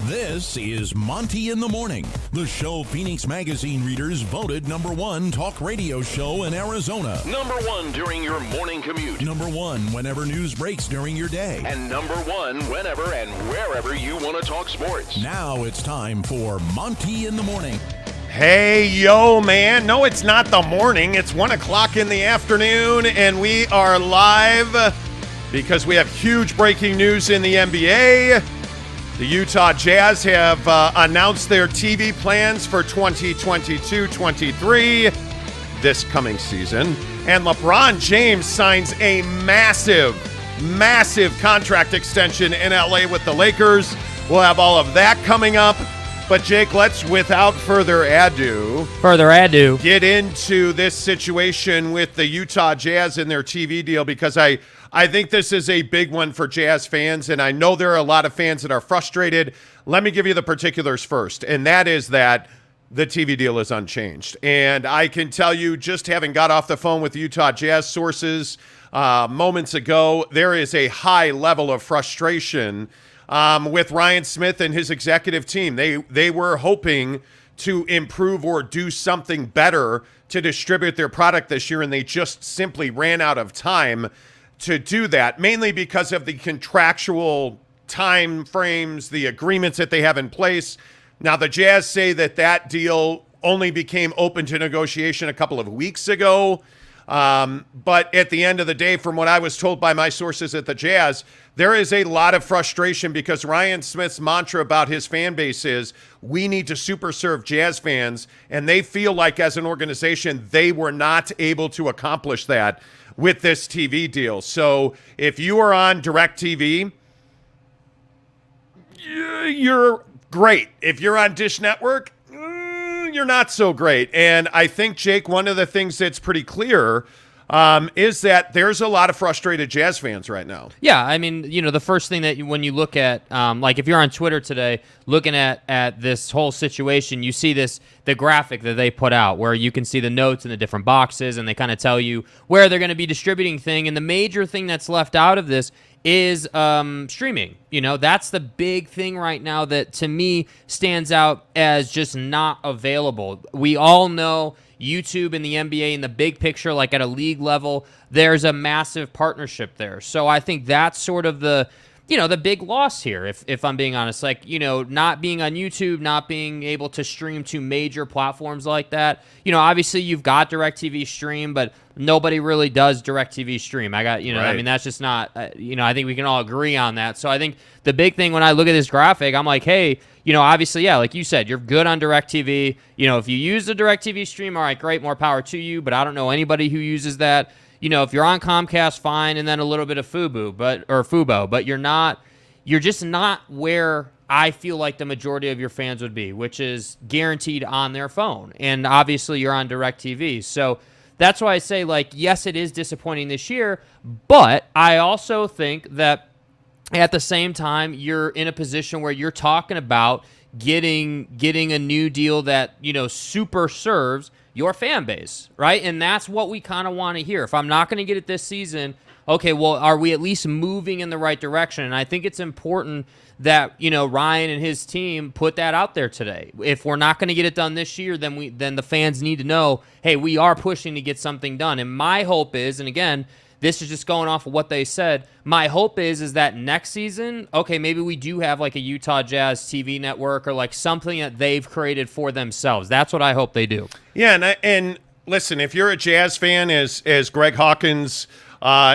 This is Monty in the Morning, the show Phoenix Magazine readers voted #1 talk radio show in Arizona. #1 during your morning commute. #1 whenever news breaks during your day. And #1 whenever and wherever you want to talk sports. Now it's time for Monty in the Morning. Hey, yo, man. No, it's not the morning. It's 1 o'clock in the afternoon, and we are live because we have huge breaking news in the NBA. The Utah Jazz have announced their TV plans for 2022-23 this coming season. And LeBron James signs a massive contract extension in LA with the Lakers. We'll have all of that coming up. But, Jake, let's, without further ado, get into this situation with the Utah Jazz and their TV deal, because I think this is a big one for Jazz fans, and I know there are a lot of fans that are frustrated. Let me give you the particulars first, and that is that the TV deal is unchanged. And I can tell you, just having got off the phone with Utah Jazz sources moments ago, there is a high level of frustration with Ryan Smith and his executive team. They were hoping to improve or do something better to distribute their product this year, and they just simply ran out of time to do that, mainly because of the contractual time frames, the agreements that they have in place. Now, the Jazz say that deal only became open to negotiation a couple of weeks ago. But at the end of the day, from what I was told by my sources at the Jazz, there is a lot of frustration because Ryan Smith's mantra about his fan base is, we need to super serve Jazz fans. And they feel like as an organization, they were not able to accomplish that with this TV deal. So if you are on DirecTV, you're great. If you're on Dish Network, you're not so great. And I think, Jake, one of the things that's pretty clear is that there's a lot of frustrated Jazz fans right now. Yeah, I mean, the first thing that when you look at, like if you're on Twitter today, looking at this whole situation, you see the graphic that they put out where you can see the notes in the different boxes, and they kind of tell you where they're going to be distributing thing. And the major thing that's left out of this is streaming. That's the big thing right now that to me stands out as just not available. We all know YouTube and the NBA in the big picture, like at a league level, there's a massive partnership there. So I think that's sort of the big loss here, if I'm being honest. Like, not being on YouTube, not being able to stream to major platforms like that. Obviously you've got DirecTV Stream, but nobody really does DirecTV Stream. Right. I mean, that's just not, I think we can all agree on that. So I think the big thing when I look at this graphic, I'm like, hey, obviously, yeah, like you said, you're good on DirecTV. If you use the DirecTV Stream, all right, great, more power to you, but I don't know anybody who uses that. If you're on Comcast, fine, and then a little bit of Fubo, but you're just not where I feel like the majority of your fans would be, which is guaranteed on their phone. And obviously you're on DirecTV. So that's why I say, like, yes, it is disappointing this year, but I also think that at the same time, you're in a position where you're talking about getting a new deal that, super serves your fan base, right? And that's what we kind of want to hear. If I'm not going to get it this season, okay, well, are we at least moving in the right direction? And I think it's important that, Ryan and his team put that out there today. If we're not going to get it done this year, then the fans need to know, hey, we are pushing to get something done. And my hope is, and again, this is just going off of what they said, my hope is that next season, okay, maybe we do have like a Utah Jazz TV network or like something that they've created for themselves. That's what I hope they do. Yeah, and listen, if you're a Jazz fan, as Greg Hawkins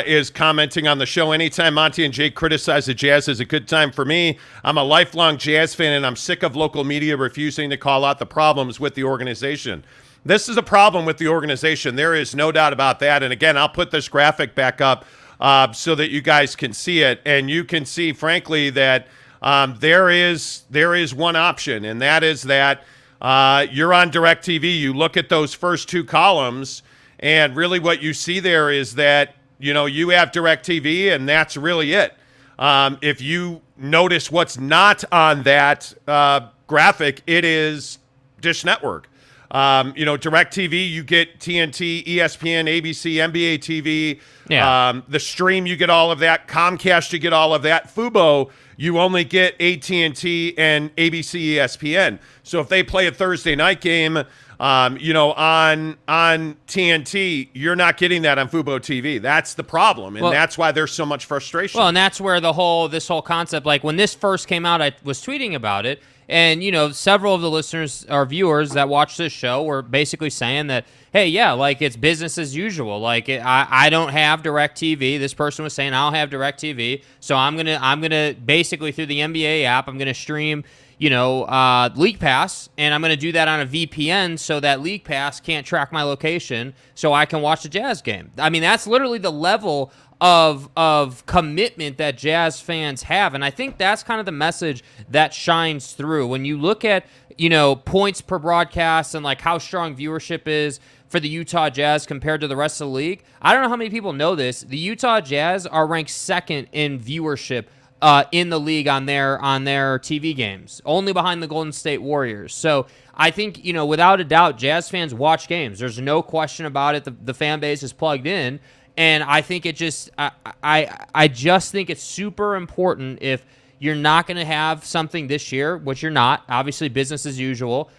is commenting on the show, anytime Monty and Jake criticize the Jazz is a good time for me. I'm a lifelong Jazz fan, and I'm sick of local media refusing to call out the problems with the organization. This is a problem with the organization. There is no doubt about that. And again, I'll put this graphic back up so that you guys can see it. And you can see, frankly, that there is one option, and that is that you're on DirecTV. You look at those first two columns, and really what you see there is that, you have DirecTV, and that's really it. If you notice what's not on that graphic, it is Dish Network. DirecTV, you get TNT, ESPN, ABC, NBA TV. Yeah. The stream, you get all of that. Comcast, you get all of that. Fubo, you only get AT&T and ABC, ESPN. So if they play a Thursday night game, on TNT, you're not getting that on Fubo TV. That's the problem, and that's why there's so much frustration. Well, and that's where this whole concept, like when this first came out, I was tweeting about it, and several of the listeners or viewers that watch this show were basically saying that, hey, yeah, like it's business as usual. Like I don't have DirecTV. This person was saying I don't have DirecTV, so I'm gonna basically through the NBA app, I'm gonna stream League Pass, and I'm going to do that on a VPN so that League Pass can't track my location so I can watch the Jazz game. I mean, that's literally the level of commitment that Jazz fans have, and I think that's kind of the message that shines through. When you look at, points per broadcast and like how strong viewership is for the Utah Jazz compared to the rest of the league, I don't know how many people know this. The Utah Jazz are ranked second in viewership in the league on their TV games, only behind the Golden State Warriors. So I think, without a doubt, Jazz fans watch games. There's no question about it. The fan base is plugged in, and I think it just I just think it's super important if you're not going to have something this year, which you're not, obviously business as usual.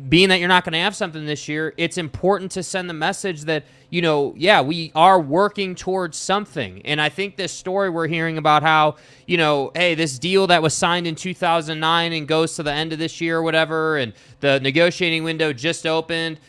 Being that you're not going to have something this year, it's important to send the message that, we are working towards something. And I think this story we're hearing about how, hey, this deal that was signed in 2009 and goes to the end of this year or whatever, and the negotiating window just opened,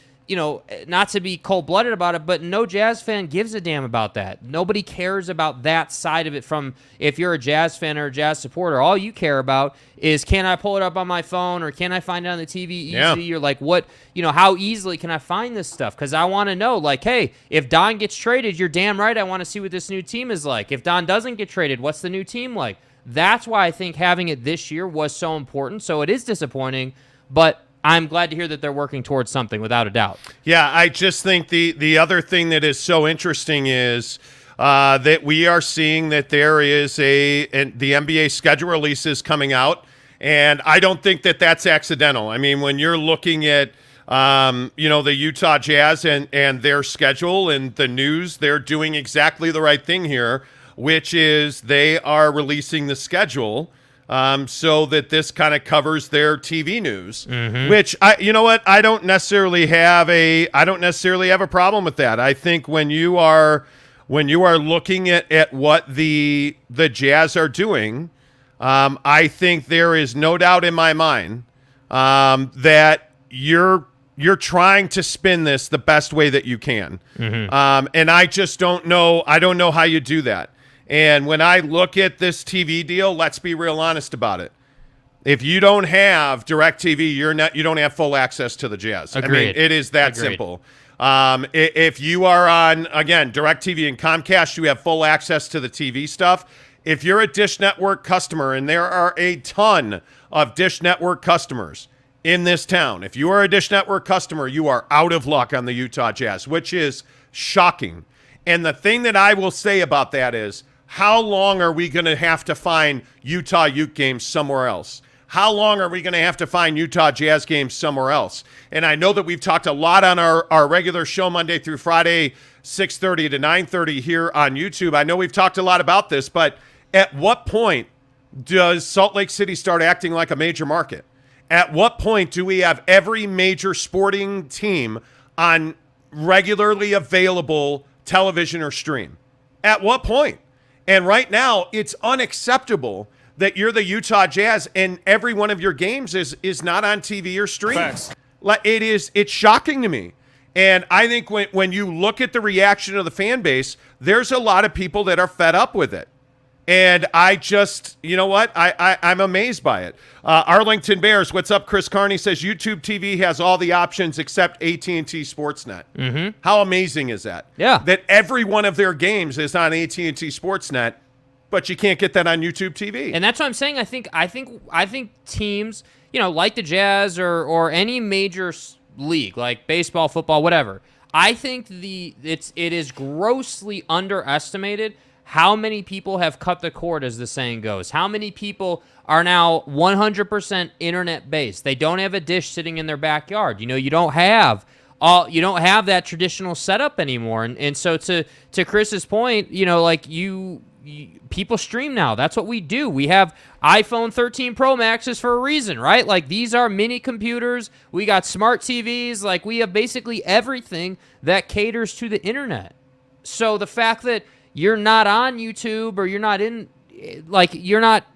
not to be cold-blooded about it, but no Jazz fan gives a damn about that. Nobody cares about that side of it from if you're a Jazz fan or a Jazz supporter. All you care about is, can I pull it up on my phone or can I find it on the TV easy? Or like what, how easily can I find this stuff? Because I want to know, like, hey, if Don gets traded, you're damn right I want to see what this new team is like. If Don doesn't get traded, what's the new team like? That's why I think having it this year was so important. So it is disappointing, but I'm glad to hear that they're working towards something, without a doubt. Yeah, I just think the other thing that is so interesting is that we are seeing that there is the NBA schedule release is coming out, and I don't think that that's accidental. I mean, when you're looking at the Utah Jazz and their schedule and the news, they're doing exactly the right thing here, which is they are releasing the schedule so that this kind of covers their TV news, which I don't necessarily have a problem with that. I think when you are looking at what the Jazz are doing, I think there is no doubt in my mind that you're trying to spin this the best way that you can. And I just don't know. I don't know how you do that. And when I look at this TV deal, let's be real honest about it. If you don't have DirecTV, you don't have full access to the Jazz. Agreed. I mean, it is that simple. If you are on, again, DirecTV and Comcast, you have full access to the TV stuff. If you're a Dish Network customer, and there are a ton of Dish Network customers in this town, if you are a Dish Network customer, you are out of luck on the Utah Jazz, which is shocking. And the thing that I will say about that is, how long are we going to have to find Utah Ute games somewhere else? How long are we going to have to find Utah Jazz games somewhere else? And I know that we've talked a lot on our regular show Monday through Friday, 6:30 to 9:30 here on YouTube. I know we've talked a lot about this, but at what point does Salt Lake City start acting like a major market? At what point do we have every major sporting team on regularly available television or stream? At what point? And right now, it's unacceptable that you're the Utah Jazz and every one of your games is not on TV or stream. Facts. It's shocking to me. And I think when you look at the reaction of the fan base, there's a lot of people that are fed up with it. And I just, you know what? I'm amazed by it. Arlington Bears, what's up? Chris Carney says YouTube TV has all the options except AT&T Sportsnet. How amazing is that? Yeah. That every one of their games is on AT&T Sportsnet, but you can't get that on YouTube TV. And that's what I'm saying. I think teams, like the Jazz or any major league, like baseball, football, whatever. I think it is grossly underestimated how many people have cut the cord, as the saying goes? How many people are now 100% internet-based? They don't have a dish sitting in their backyard. You don't have that traditional setup anymore. And so to Chris's point, people stream now. That's what we do. We have iPhone 13 Pro Maxes for a reason, right? Like, these are mini computers. We got smart TVs. Like, we have basically everything that caters to the internet. So the fact that you're not on YouTube or you're not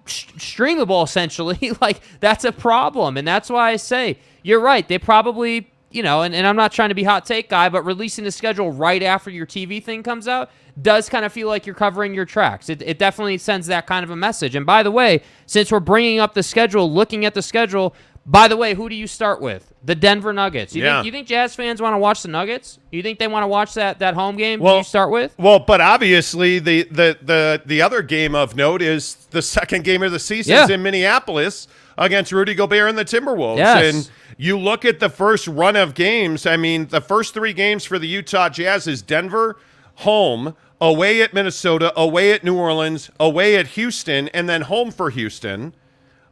streamable, essentially, like, that's a problem. And that's why I say, you're right. They probably, and I'm not trying to be hot take guy, but releasing the schedule right after your TV thing comes out does kind of feel like you're covering your tracks. It definitely sends that kind of a message. And by the way, since we're bringing up the schedule, looking at the schedule, by the way, who do you start with? The Denver Nuggets. You think Jazz fans want to watch the Nuggets? You think they want to watch that home game? Well, you start with? Well, but obviously the other game of note is the second game of the season is in Minneapolis against Rudy Gobert and the Timberwolves. Yes. And you look at the first run of games. I mean, the first 3 games for the Utah Jazz is Denver, home, away at Minnesota, away at New Orleans, away at Houston, and then home for Houston.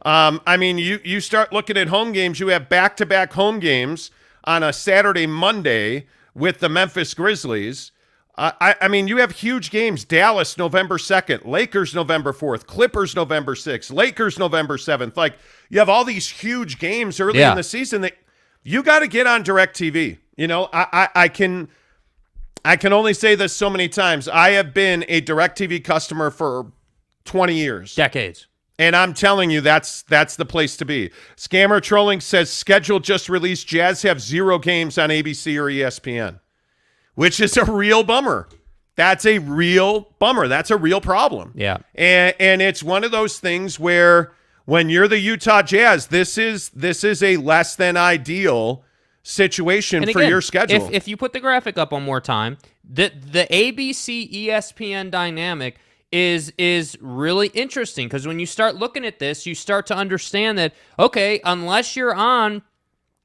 I mean, you start looking at home games. You have back-to-back home games on a Saturday, Monday with the Memphis Grizzlies. I mean, you have huge games. Dallas, November 2nd. Lakers, November 4th. Clippers, November 6th. Lakers, November 7th. Like, you have all these huge games early in the season that you got to get on DirecTV. I can only say this so many times. I have been a DirecTV customer for 20 years. Decades. And I'm telling you, that's the place to be. Scammer Trolling says, schedule just released. Jazz have 0 games on ABC or ESPN, which is a real bummer. That's a real bummer. That's a real problem. Yeah. And it's one of those things where when you're the Utah Jazz, this is a less than ideal situation for your schedule. If you put the graphic up one more time, the ABC ESPN dynamic is really interesting, because when you start looking at this, you start to understand that, okay, unless you're on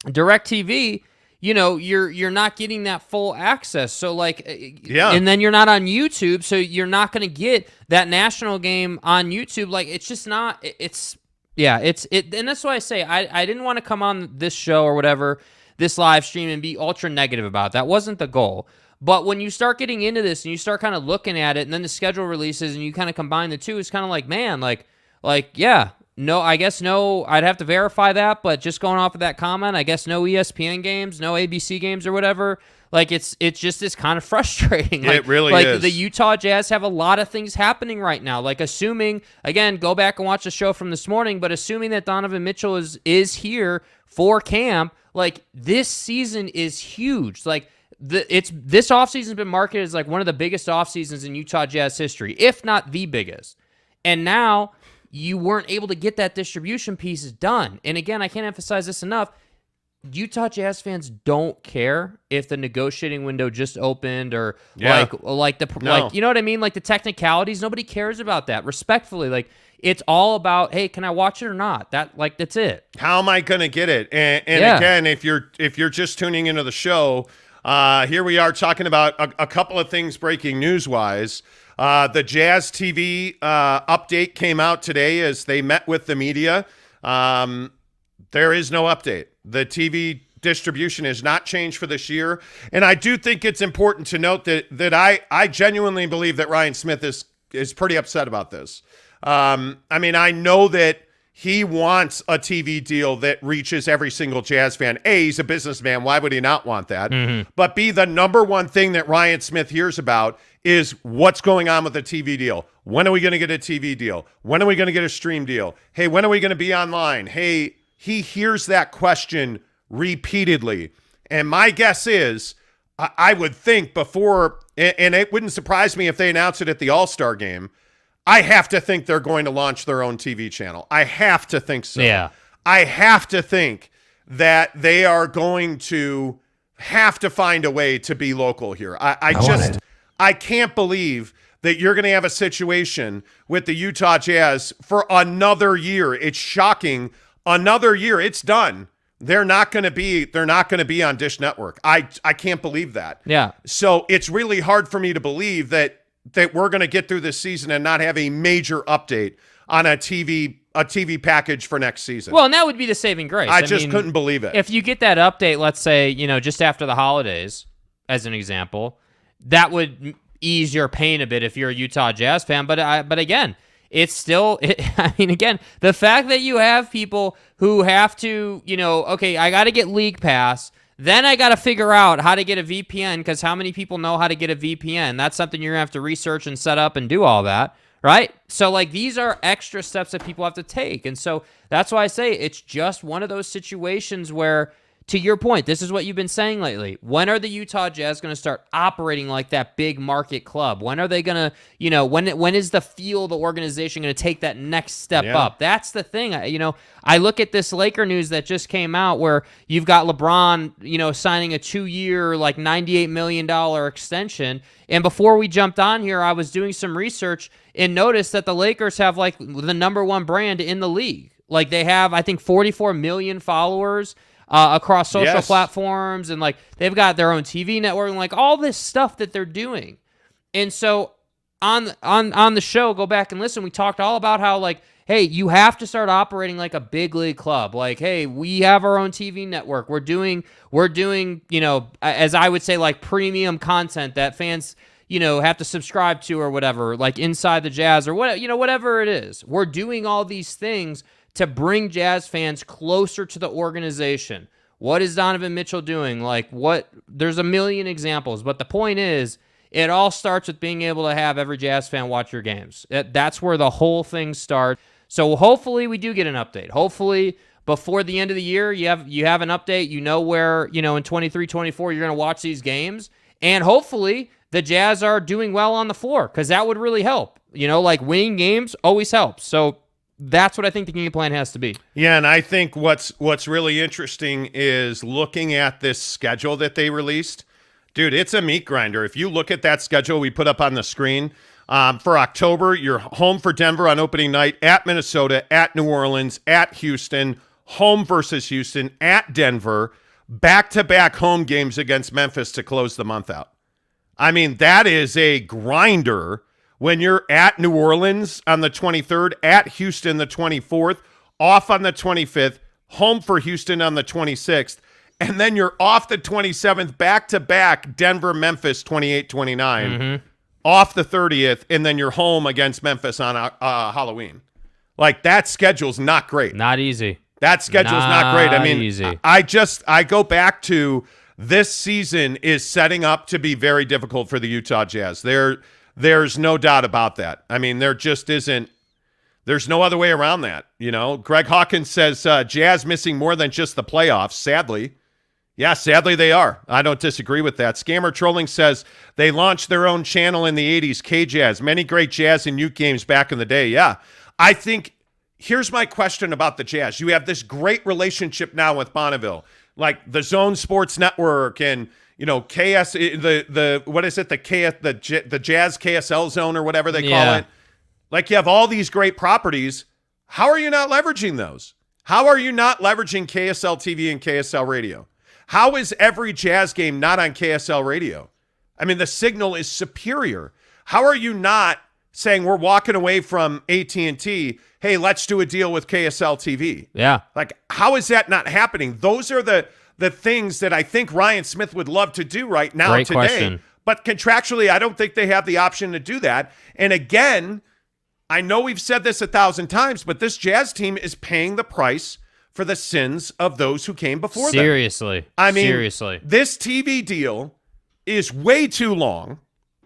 DirecTV, you're not getting that full access. So and then you're not on YouTube, so you're not going to get that national game on YouTube. Like, it's just not. And that's why I say I didn't want to come on this show or whatever, this live stream, and be ultra negative about it. That wasn't the goal. But when you start getting into this and you start kind of looking at it, and then the schedule releases and you kind of combine the two, it's kind of like, man, I guess no, I'd have to verify that, but just going off of that comment, I guess no ESPN games, no ABC games or whatever. Like, it's kind of frustrating. It really is. The Utah Jazz have a lot of things happening right now. Like, assuming, again, go back and watch the show from this morning, but assuming that Donovan Mitchell is here for camp, like, this season is huge. Like, this offseason has been marketed as like one of the biggest offseasons in Utah Jazz history, if not the biggest. And now you weren't able to get that distribution piece done. And again, I can't emphasize this enough. Utah Jazz fans don't care if the negotiating window just opened or you know what I mean? Like, the technicalities, nobody cares about that. Respectfully, like, it's all about, hey, can I watch it or not? That's it. How am I going to get it? And again, if you're just tuning into the show, here we are talking about a couple of things breaking news-wise. The Jazz TV update came out today as they met with the media. There is no update. The TV distribution has not changed for this year. And I do think it's important to note that I genuinely believe that Ryan Smith is pretty upset about this. I mean, I know that he wants a TV deal that reaches every single Jazz fan. A, he's a businessman. Why would he not want that? Mm-hmm. But B, the number one thing that Ryan Smith hears about is what's going on with the TV deal. When are we going to get a TV deal? When are we going to get a stream deal? Hey, when are we going to be online? Hey, he hears that question repeatedly. And my guess is, I would think before, and it wouldn't surprise me if they announce it at the All-Star game, I have to think they're going to launch their own TV channel. I have to think so. Yeah. I have to think that they are going to have to find a way to be local here. I can't believe that you're going to have a situation with the Utah Jazz for another year. It's shocking. Another year. It's done. They're not going to be on Dish Network. I can't believe that. Yeah. So it's really hard for me to believe that that we're going to get through this season and not have a major update on a TV package for next season. Well, and that would be the saving grace. I mean, couldn't believe it. If you get that update, let's say, just after the holidays, as an example, that would ease your pain a bit if you're a Utah Jazz fan. But again, it's still, again, the fact that you have people who have to, okay, I got to get League Pass, then I got to figure out how to get a VPN, because how many people know how to get a VPN? That's something you're going to have to research and set up and do all that, right? So, these are extra steps that people have to take. And so that's why I say it's just one of those situations where, to your point, this is what you've been saying lately. When are the Utah Jazz going to start operating like that big market club? When are they going to, when is the field organization going to take that next step up? That's the thing. I look at this Laker news that just came out where you've got LeBron, signing a 2-year, $98 million extension. And before we jumped on here, I was doing some research and noticed that the Lakers have the #1 brand in the league. They have, I think, 44 million followers across social platforms, and they've got their own TV network, and all this stuff that they're doing. And so on the show, go back and listen. We talked all about how hey, you have to start operating like a big league club. Hey, we have our own TV network. We're doing as I would say, premium content that fans have to subscribe to or whatever, Inside the Jazz or whatever it is. We're doing all these things to bring Jazz fans closer to the organization. What is Donovan Mitchell doing? There's a million examples, but the point is, it all starts with being able to have every Jazz fan watch your games. That's where the whole thing starts. So hopefully we do get an update. Hopefully before the end of the year, you have an update. Where, in 23-24, you're going to watch these games. And hopefully the Jazz are doing well on the floor, because that would really help. Winning games always helps. So that's what I think the game plan has to be. Yeah, and I think what's really interesting is looking at this schedule that they released. Dude, it's a meat grinder. If you look at that schedule we put up on the screen, for October, you're home for Denver on opening night, at Minnesota, at New Orleans, at Houston, home versus Houston, at Denver, back-to-back home games against Memphis to close the month out. That is a grinder. When you're at New Orleans on the 23rd, at Houston the 24th, off on the 25th, home for Houston on the 26th, and then you're off the 27th, back-to-back Denver, Memphis, 28-29, off the 30th, and then you're home against Memphis on Halloween. That schedule's not great. Not easy. That schedule's not great. Easy. I go back to this season is setting up to be very difficult for the Utah Jazz. There's no doubt about that. There just isn't. There's no other way around that. Greg Hawkins says Jazz missing more than just the playoffs, sadly. Yeah, sadly they are. I don't disagree with that. Scammer Trolling says they launched their own channel in the 80s, K-Jazz. Many great Jazz and Ute games back in the day. Yeah, I think here's my question about the Jazz. You have this great relationship now with Bonneville, the Zone Sports Network and KS, what is it? The Jazz KSL Zone or whatever they call it. You have all these great properties. How are you not leveraging those? How are you not leveraging KSL TV and KSL Radio? How is every Jazz game not on KSL Radio? The signal is superior. How are you not saying we're walking away from AT&T? Hey, let's do a deal with KSL TV. Yeah. How is that not happening? Those are the things that I think Ryan Smith would love to do right now Great today. Question. But contractually, I don't think they have the option to do that. And again, I know we've said this 1,000 times, but this Jazz team is paying the price for the sins of those who came before them. Seriously. This TV deal is way too long,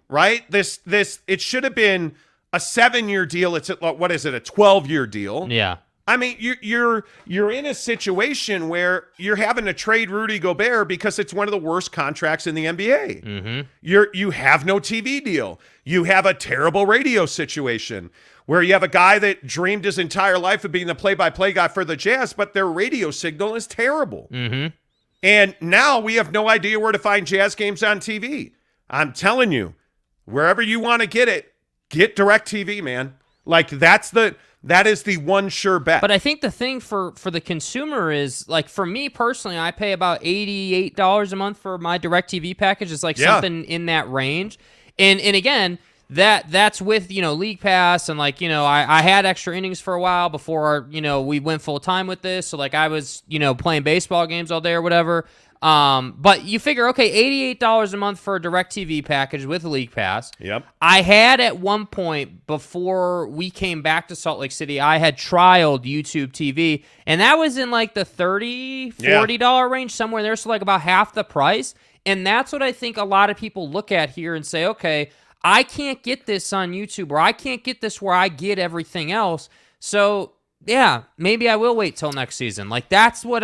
right? It should have been a 7-year deal. It's what is it? A 12-year deal. Yeah. You're in a situation where you're having to trade Rudy Gobert because it's one of the worst contracts in the NBA. Mm-hmm. You have no TV deal. You have a terrible radio situation where you have a guy that dreamed his entire life of being the play-by-play guy for the Jazz, but their radio signal is terrible. Mm-hmm. And now we have no idea where to find Jazz games on TV. I'm telling you, wherever you want to get it, get DirecTV, man. That is the one sure bet. But I think the thing for the consumer is, for me personally, I pay about $88 a month for my DirecTV package. It's something in that range. And again, that's with, League Pass and like, I had extra innings for a while before, we went full time with this. So like I was, playing baseball games all day or whatever. But you figure, okay, $88 a month for a DirecTV package with League Pass. Yep. I had at one point before we came back to Salt Lake City, I had trialed YouTube TV, and that was in like the $30-$40 range, somewhere there, so like about half the price. And that's what I think a lot of people look at here and say, okay, I can't get this on YouTube, or I can't get this where I get everything else. So yeah, maybe I will wait till next season. Like that's what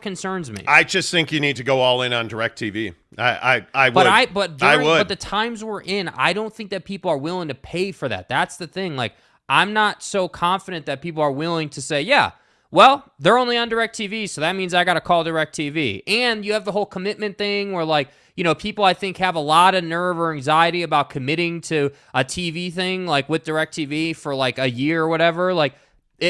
concerns me. I just think you need to go all in on DirecTV. I would. But the times we're in, I don't think that people are willing to pay for that. That's the thing. Like I'm not so confident that people are willing to say, yeah, well, they're only on DirecTV, so that means I got to call DirecTV. And you have the whole commitment thing where, like, people I think have a lot of nerve or anxiety about committing to a TV thing, like with DirecTV for like a year or whatever. Like,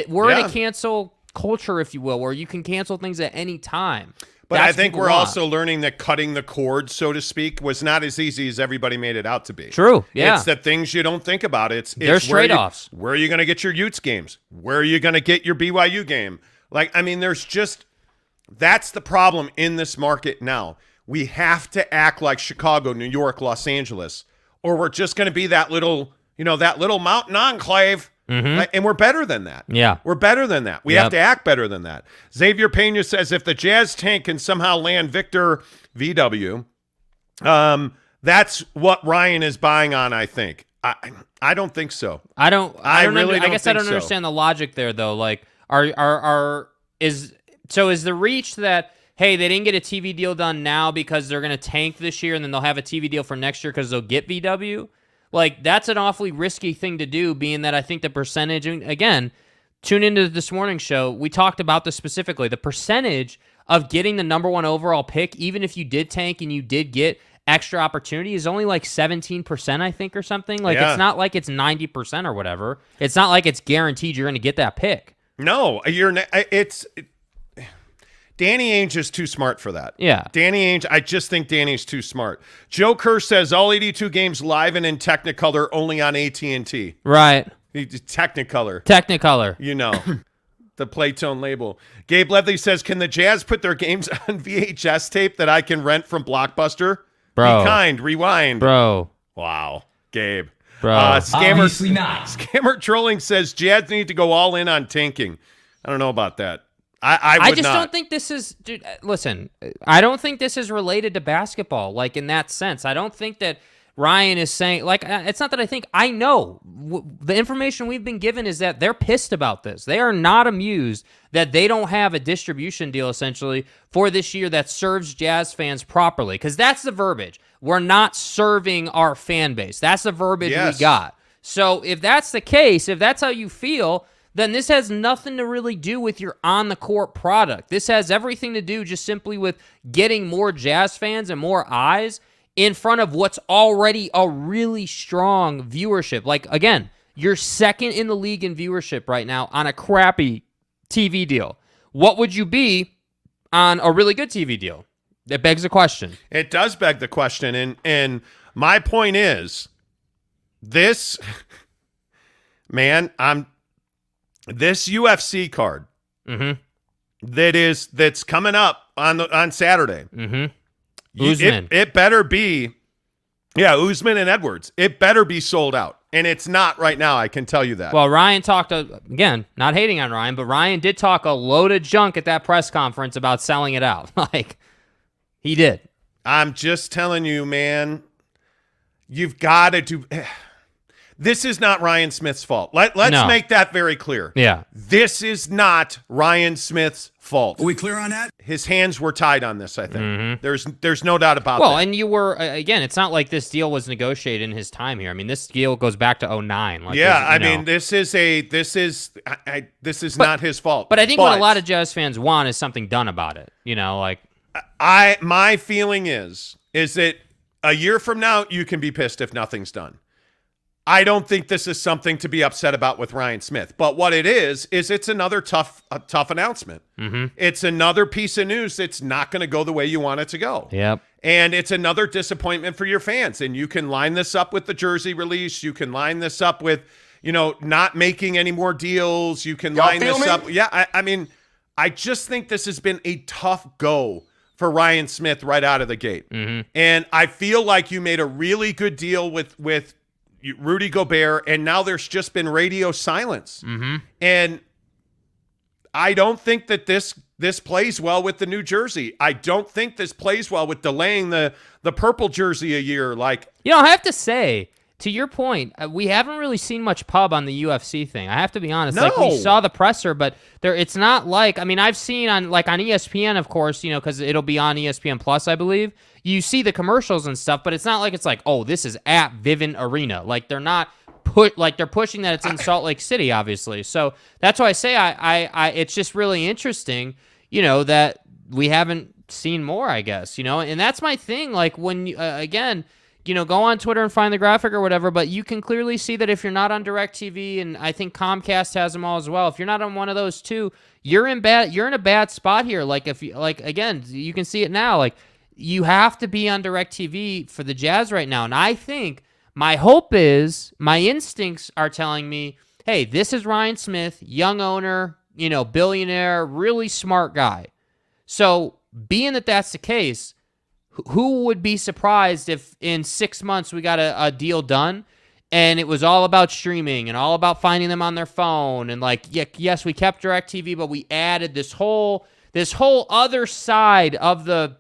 we're in a cancel culture, if you will, where you can cancel things at any time. But I think we're also learning that cutting the cord, so to speak, was not as easy as everybody made it out to be. True, yeah. It's the things you don't think about. There's trade-offs. Where are you going to get your Utes games? Where are you going to get your BYU game? Like, I mean, that's the problem in this market now. We have to act like Chicago, New York, Los Angeles, or we're just going to be that little mountain enclave. Mm-hmm. And we're better than that. Yeah. We're better than that. We have to act better than that. Xavier Pena says if the Jazz tank can somehow land Victor VW, that's what Ryan is buying on, I think. I don't think so. I guess I don't so. understand the logic there though. Like is the reach that, hey, they didn't get a TV deal done now because they're going to tank this year and then they'll have a TV deal for next year because they'll get VW? Like, that's an awfully risky thing to do, being that I think the percentage, again, tune into this morning's show, we talked about this specifically, the percentage of getting the number one overall pick, even if you did tank and you did get extra opportunity, is only like 17%, I think, or something. Like, It's not like it's 90% or whatever. It's not like it's guaranteed you're going to get that pick. No, Danny Ainge is too smart for that. Yeah. Danny Ainge, I just think Danny's too smart. Joe Kerr says all 82 games live and in Technicolor only on AT&T. Right. Technicolor. The Playtone label. Gabe Ledley says, can the Jazz put their games on VHS tape that I can rent from Blockbuster? Bro. Be kind. Rewind. Bro. Wow. Gabe. Bro. Obviously not. Scammer Trolling says Jazz need to go all in on tanking. I don't know about that. I just don't think this is, dude, listen, I don't think this is related to basketball, like in that sense. I don't think that Ryan is saying, like, it's not that I know. The information we've been given is that they're pissed about this. They are not amused that they don't have a distribution deal, essentially, for this year that serves Jazz fans properly, because that's the verbiage. We're not serving our fan base. That's the verbiage we got. So if that's the case, if that's how you feel, then this has nothing to really do with your on-the-court product. This has everything to do just simply with getting more Jazz fans and more eyes in front of what's already a really strong viewership. Like, again, you're second in the league in viewership right now on a crappy TV deal. What would you be on a really good TV deal? That begs the question. It does beg the question. And my point is, this UFC card that's coming up on Saturday. Usman. It better be, Usman and Edwards. It better be sold out, and it's not right now. I can tell you that. Well, Ryan talked again. Not hating on Ryan, but Ryan did talk a load of junk at that press conference about selling it out. Like he did. I'm just telling you, man. You've got to do. This is not Ryan Smith's fault. Let's make that very clear. Yeah. This is not Ryan Smith's fault. Are we clear on that? His hands were tied on this, I think. There's no doubt about that. Well, and you were, again, it's not like this deal was negotiated in his time here. I mean, this deal goes back to 2009. Like, this is not his fault. But I think what a lot of Jazz fans want is something done about it. My feeling is that a year from now, you can be pissed if nothing's done. I don't think this is something to be upset about with Ryan Smith. But what it is it's another tough announcement. It's another piece of news that's not going to go the way you want it to go. Yep. And it's another disappointment for your fans. And you can line this up with the jersey release. You can line this up with, not making any more deals. You can line this up. Yeah, I mean, I just think this has been a tough go for Ryan Smith right out of the gate. And I feel like you made a really good deal with Rudy Gobert, and now there's just been radio silence. And I don't think that this plays well with the new jersey. I don't think this plays well with delaying the purple jersey a year. Like, I have to say, to your point, we haven't really seen much pub on the UFC thing. I have to be honest. No. Like, we saw the presser, but it's not like, I mean, I've seen on ESPN, of course, because it'll be on ESPN Plus, I believe. You see the commercials and stuff, but it's not like it's like, oh, this is at Vivint Arena. Like, they're not they're pushing that it's in Salt Lake City, obviously. So that's why I say I it's just really interesting, that we haven't seen more, I guess, and that's my thing. Like, when again, go on Twitter and find the graphic or whatever, but you can clearly see that if you're not on DirecTV, and I think Comcast has them all as well, if you're not on one of those two, you're in a bad spot here. Like, if you, again, you can see it now, like, you have to be on DirecTV for the Jazz right now. And I think my hope is, my instincts are telling me, hey, this is Ryan Smith, young owner, billionaire, really smart guy. So being that that's the case, who would be surprised if in 6 months we got a deal done and it was all about streaming and all about finding them on their phone, and like, yes, we kept DirecTV, but we added this whole other side of the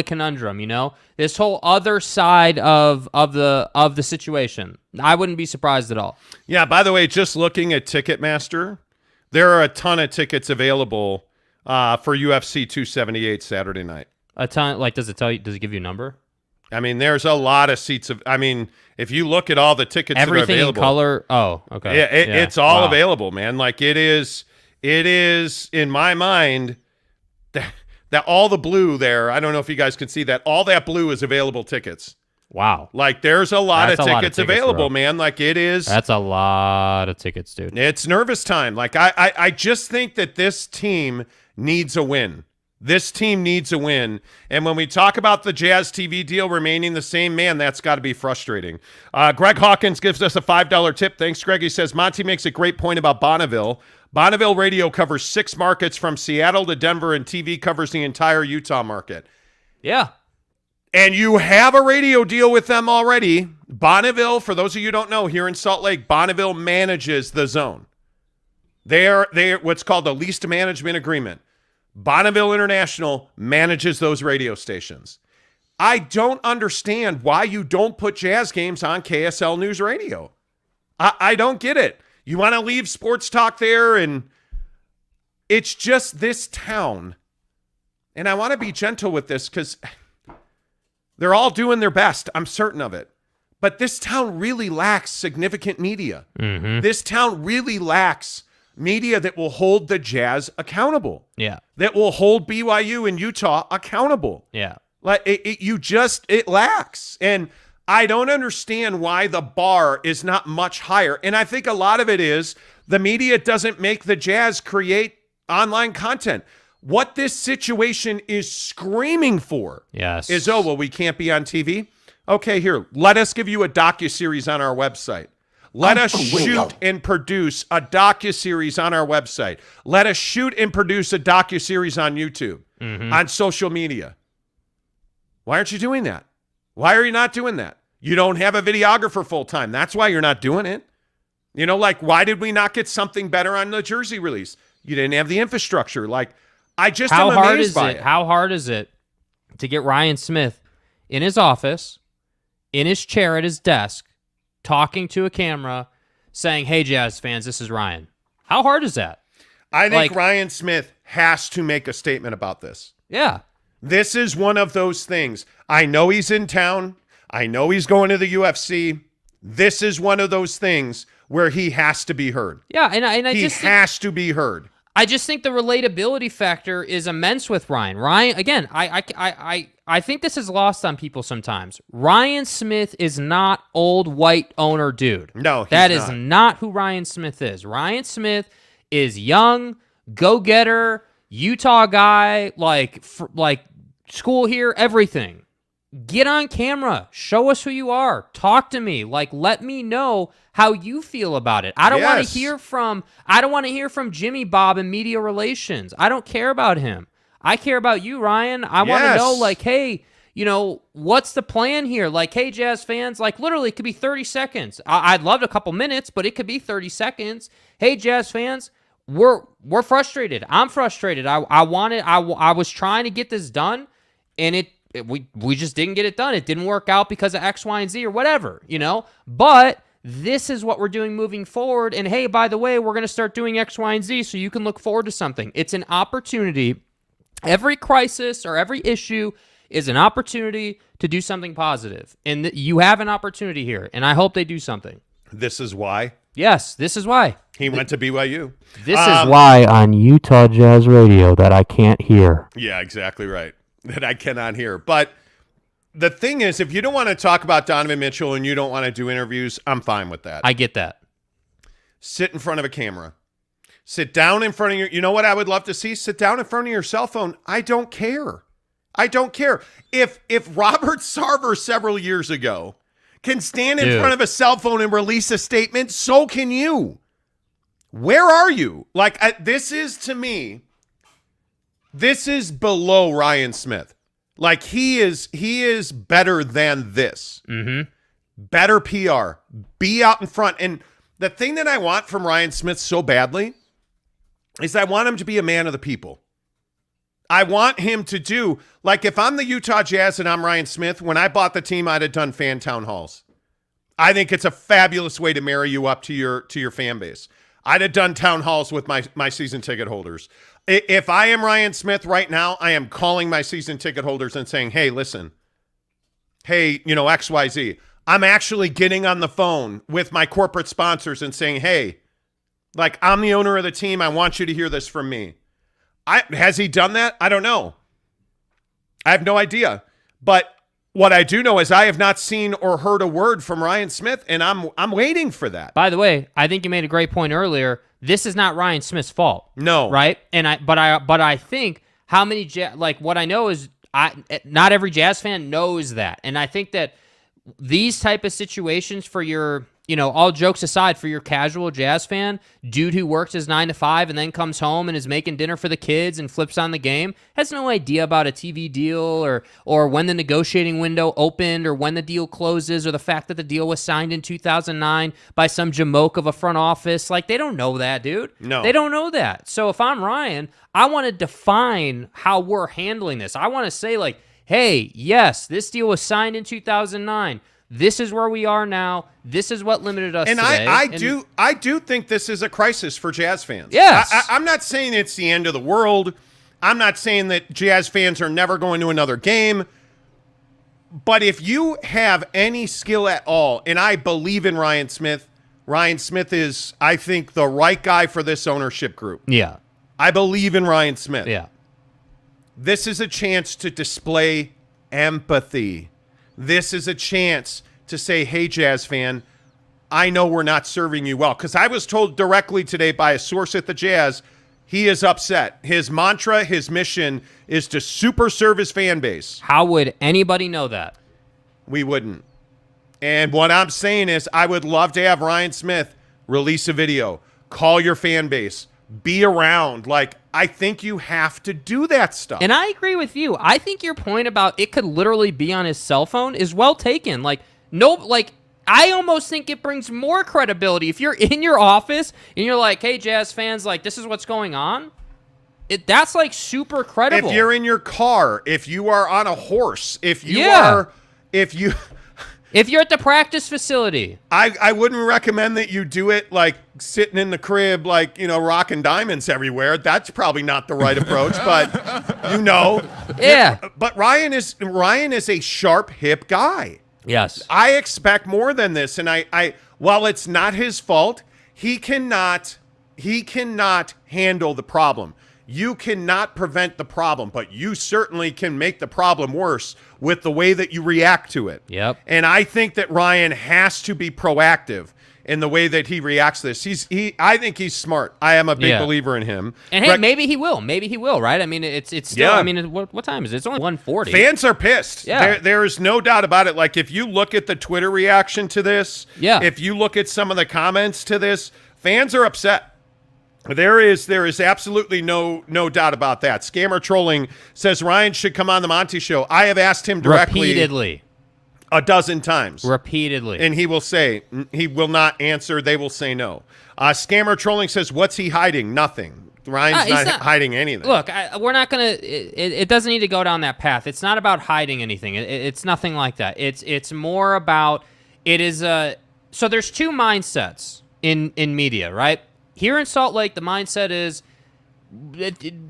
conundrum, this whole other side of the situation. I wouldn't be surprised at all. Yeah, by the way, just looking at Ticketmaster, there are a ton of tickets available for UFC 278 Saturday night. A ton. Like, does it give you a number? I mean, there's a lot of seats if you look at all the tickets everything that are available, in color. Oh, okay. Yeah, it's all available, man. Like, it is in my mind that all the blue there, I don't know if you guys can see that, all that blue is available tickets. Wow. Like, there's a lot of tickets available, man. Like, it is. That's a lot of tickets, dude. It's nervous time. Like, I just think that this team needs a win. This team needs a win. And when we talk about the Jazz TV deal remaining the same, man, that's got to be frustrating. Greg Hawkins gives us a $5 tip. Thanks, Greg. He says, Monty makes a great point about Bonneville. Bonneville radio covers 6 markets from Seattle to Denver, and TV covers the entire Utah market. Yeah. And you have a radio deal with them already. Bonneville, for those of you who don't know, here in Salt Lake, Bonneville manages the zone. They're what's called a leased management agreement. Bonneville International manages those radio stations. I don't understand why you don't put Jazz games on KSL News Radio. I don't get it. You want to leave sports talk there, and it's just this town. And I want to be gentle with this because they're all doing their best. I'm certain of it. But this town really lacks significant media. This town really lacks media that will hold the Jazz accountable. Yeah. That will hold BYU and Utah accountable. Yeah. Like, it lacks. And I don't understand why the bar is not much higher. And I think a lot of it is the media doesn't make the Jazz create online content. What this situation is screaming for is, oh, well, we can't be on TV. Okay, here, let us give you a docuseries on our website. Let us shoot and produce a docuseries on our website. Let us shoot and produce a docuseries on YouTube, on social media. Why aren't you doing that? Why are you not doing that? You don't have a videographer full-time. That's why you're not doing it. Like, why did we not get something better on the jersey release? You didn't have the infrastructure. Like, I just am amazed by it. How hard is it to get Ryan Smith in his office, in his chair at his desk, talking to a camera, saying, hey, Jazz fans, this is Ryan? How hard is that? I think Ryan Smith has to make a statement about this. Yeah. This is one of those things. I know he's in town. I know he's going to the UFC. This is one of those things where he has to be heard. Yeah, and he has to be heard. I just think the relatability factor is immense with Ryan. Ryan, again, I think this is lost on people sometimes. Ryan Smith is not old white owner dude. No, that is not who Ryan Smith is. Ryan Smith is young, go-getter, Utah guy, like school here, everything. Get on camera. Show us who you are. Talk to me. Like, let me know how you feel about it. I don't want to hear from Jimmy Bob in media relations. I don't care about him. I care about you, Ryan. I want to know, like, hey, you know, what's the plan here? Like, hey, Jazz fans, like, literally, it could be 30 seconds. I'd love a couple minutes, but it could be 30 seconds. Hey, Jazz fans, we're frustrated. I'm frustrated. I was trying to get this done, and we just didn't get it done. It didn't work out because of X, Y, and Z or whatever, you know? But this is what we're doing moving forward. And hey, by the way, we're going to start doing X, Y, and Z so you can look forward to something. It's an opportunity. Every crisis or every issue is an opportunity to do something positive. And you have an opportunity here, and I hope they do something. This is why? Yes, this is why. He went to BYU. This is why on Utah Jazz Radio that I can't hear. Yeah, exactly right. That I cannot hear. But the thing is, if you don't want to talk about Donovan Mitchell and you don't want to do interviews, I'm fine with that. I get that. Sit in front of a camera. Sit down in front of you know what I would love to see? Sit down in front of your cell phone. I don't care. I don't care. If Robert Sarver several years ago can stand in front of a cell phone and release a statement, so can you. Where are you? Like, this is, to me, this is below Ryan Smith. Like, he is better than this. Mm-hmm. Better PR. Be out in front. And the thing that I want from Ryan Smith so badly is I want him to be a man of the people. I want him to do, like, if I'm the Utah Jazz and I'm Ryan Smith, when I bought the team, I'd have done fan town halls. I think it's a fabulous way to marry you up to your fan base. I'd have done town halls with my season ticket holders. If I am Ryan Smith right now, I am calling my season ticket holders and saying, hey, listen, hey, you know, XYZ. I'm actually getting on the phone with my corporate sponsors and saying, hey, like, I'm the owner of the team. I want you to hear this from me. Has he done that? I don't know. I have no idea. But what I do know is I have not seen or heard a word from Ryan Smith, and I'm waiting for that. By the way, I think you made a great point earlier. This is not Ryan Smith's fault. No. Right? And I think how many what I know is not every Jazz fan knows that. And I think that these type of situations for your, you know, all jokes aside, for your casual Jazz fan, dude who works his 9 to 5 and then comes home and is making dinner for the kids and flips on the game, has no idea about a TV deal or when the negotiating window opened or when the deal closes or the fact that the deal was signed in 2009 by some jamoke of a front office. Like, they don't know that, dude. No. They don't know that. So if I'm Ryan, I want to define how we're handling this. I want to say, like, hey, yes, this deal was signed in 2009. This is where we are now. This is what limited us today. I do think this is a crisis for Jazz fans. Yes. I'm not saying it's the end of the world. I'm not saying that Jazz fans are never going to another game. But if you have any skill at all, and I believe in Ryan Smith is, I think, the right guy for this ownership group. Yeah. I believe in Ryan Smith. Yeah. This is a chance to display empathy. This is a chance to say, hey, Jazz fan, I know we're not serving you well. Because I was told directly today by a source at the Jazz, he is upset. His mantra, his mission is to super serve his fan base. How would anybody know that? We wouldn't. And what I'm saying is I would love to have Ryan Smith release a video, call your fan base, be around. Like, I think you have to do that stuff. And I agree with you. I think your point about it could literally be on his cell phone is well taken. Like, no, like, I almost think it brings more credibility. If you're in your office and you're like, hey, Jazz fans, like, this is what's going on, that's, like, super credible. If you're in your car, if you are on a horse, if you're at the practice facility. I wouldn't recommend that you do it like sitting in the crib, like, you know, rocking diamonds everywhere. That's probably not the right approach, but you know. Yeah. But Ryan is a sharp, hip guy. Yes. I expect more than this. And I while it's not his fault, he cannot handle the problem. You cannot prevent the problem, but you certainly can make the problem worse with the way that you react to it. Yep. And I think that Ryan has to be proactive. in the way that he reacts to this. I think he's smart. I am a big believer in him. And hey, maybe he will. Maybe he will, right? I mean, it's still, I mean, what time is it? It's only 1:40. Fans are pissed. Yeah. There is no doubt about it. Like, if you look at the Twitter reaction to this, if you look at some of the comments to this, fans are upset. There is absolutely no doubt about that. Scammer Trolling says Ryan should come on the Monty Show. I have asked him directly. Repeatedly. A dozen times. Repeatedly. And he will say, he will not answer. They will say no. Scammer Trolling says, what's he hiding? Nothing. Ryan's not hiding anything. Look, we're not going to, it doesn't need to go down that path. It's not about hiding anything. It's nothing like that. It's more about, so there's two mindsets in media, right? Here in Salt Lake, the mindset is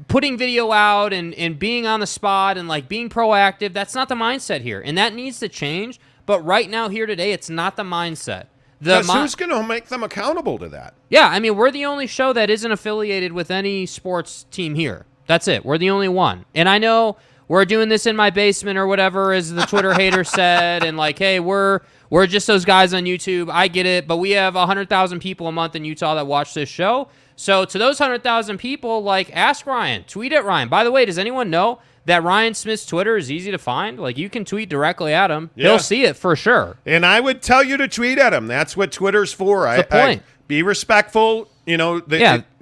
putting video out and being on the spot and like being proactive. That's not the mindset here, and that needs to change. But right now, here today, it's not the mindset. Who's going to make them accountable to that? Yeah, I mean, we're the only show that isn't affiliated with any sports team here. That's it. We're the only one. And I know we're doing this in my basement or whatever, as the Twitter hater said, and like, hey, we're just those guys on YouTube. I get it, but we have 100,000 people a month in Utah that watch this show. So to those 100,000 people, like, ask Ryan, tweet at Ryan. By the way, does anyone know that Ryan Smith's Twitter is easy to find? Like, you can tweet directly at him. Yeah. He'll see it for sure. And I would tell you to tweet at him. That's what Twitter's for. That's the point. Be respectful. You know,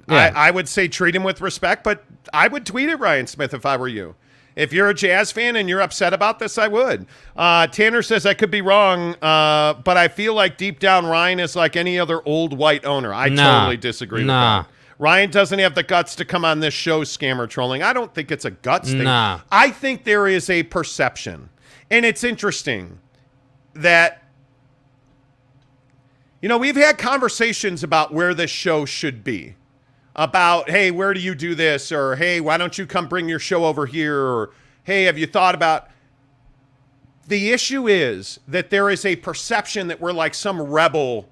I would say treat him with respect, but I would tweet at Ryan Smith if I were you. If you're a Jazz fan and you're upset about this, I would. Tanner says, I could be wrong, but I feel like deep down Ryan is like any other old white owner. I totally disagree with that. Ryan doesn't have the guts to come on this show, Scammer Trolling. I don't think it's a guts thing. I think there is a perception. And it's interesting that, you know, we've had conversations about where this show should be. About, hey, where do you do this? Or, hey, why don't you come bring your show over here? Or, hey, have you thought about... The issue is that there is a perception that we're like some rebel.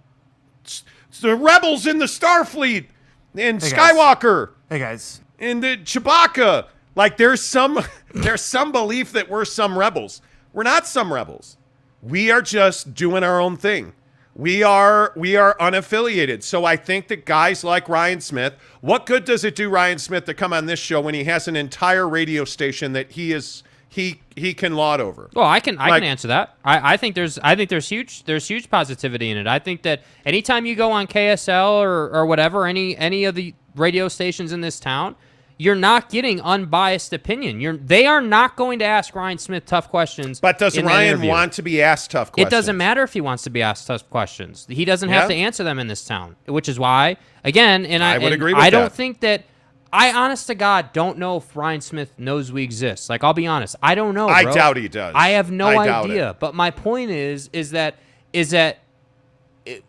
The rebels in the Starfleet and Skywalker. Hey, guys. And the Chewbacca. Like, there's some belief that we're some rebels. We're not some rebels. We are just doing our own thing. We are unaffiliated. So I think that guys like Ryan Smith, what good does it do Ryan Smith to come on this show when he has an entire radio station that he can laud over? Well, I can answer that. I think there's huge positivity in it. I think that anytime you go on KSL or whatever, any of the radio stations in this town, you're not getting unbiased opinion. They are not going to ask Ryan Smith tough questions. But does Ryan want to be asked tough questions? It doesn't matter if he wants to be asked tough questions. He doesn't have to answer them in this town, which is why, again, I would agree with that. I don't think that. I, honest to God, don't know if Ryan Smith knows we exist. Like, I'll be honest. I don't know, bro. I doubt he does. I have no idea. But my point is that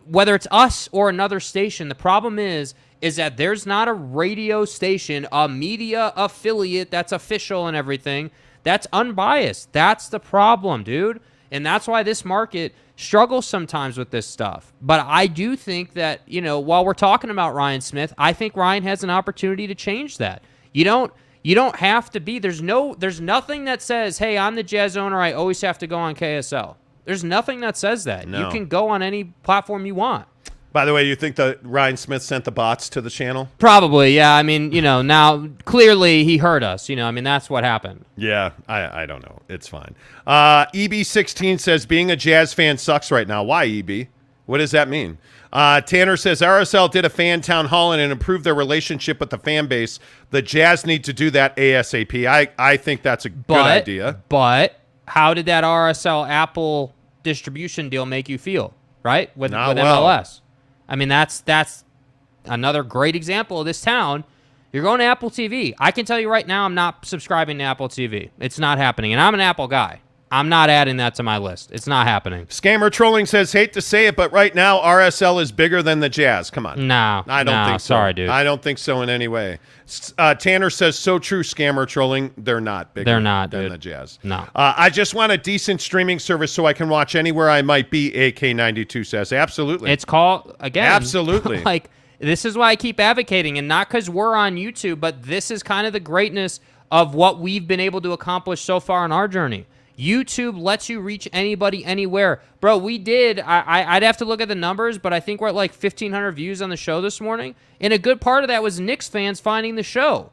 whether it's us or another station, the problem is that there's not a radio station, a media affiliate that's official and everything, that's unbiased. That's the problem, dude. And that's why this market struggles sometimes with this stuff. But I do think that, you know, while we're talking about Ryan Smith, I think Ryan has an opportunity to change that. You don't have to be, there's nothing that says, hey, I'm the Jazz owner, I always have to go on KSL. There's nothing that says that. No. You can go on any platform you want. By the way, you think that Ryan Smith sent the bots to the channel? Probably, yeah. I mean, you know, now clearly he heard us. You know, I mean, that's what happened. Yeah, I don't know. It's fine. EB16 says being a Jazz fan sucks right now. Why, EB? What does that mean? Tanner says RSL did a fan town hall and improved their relationship with the fan base. The Jazz need to do that ASAP. I think that's a good idea. But how did that RSL Apple distribution deal make you feel, right? With MLS? I mean, that's another great example of this town. You're going to Apple TV. I can tell you right now I'm not subscribing to Apple TV. It's not happening. And I'm an Apple guy. I'm not adding that to my list. It's not happening. Scammer Trolling says, hate to say it, but right now RSL is bigger than the Jazz. Come on. No. I don't think so. Sorry, dude. I don't think so in any way. Tanner says, so true, Scammer Trolling. They're not bigger than the Jazz. No. I just want a decent streaming service so I can watch anywhere I might be, AK92 says. Absolutely. It's called, again. Absolutely. Like, this is why I keep advocating, and not because we're on YouTube, but this is kind of the greatness of what we've been able to accomplish so far in our journey. YouTube lets you reach anybody anywhere. Bro, we did. I'd have to look at the numbers, but I think we're at like 1,500 views on the show this morning. And a good part of that was Knicks fans finding the show.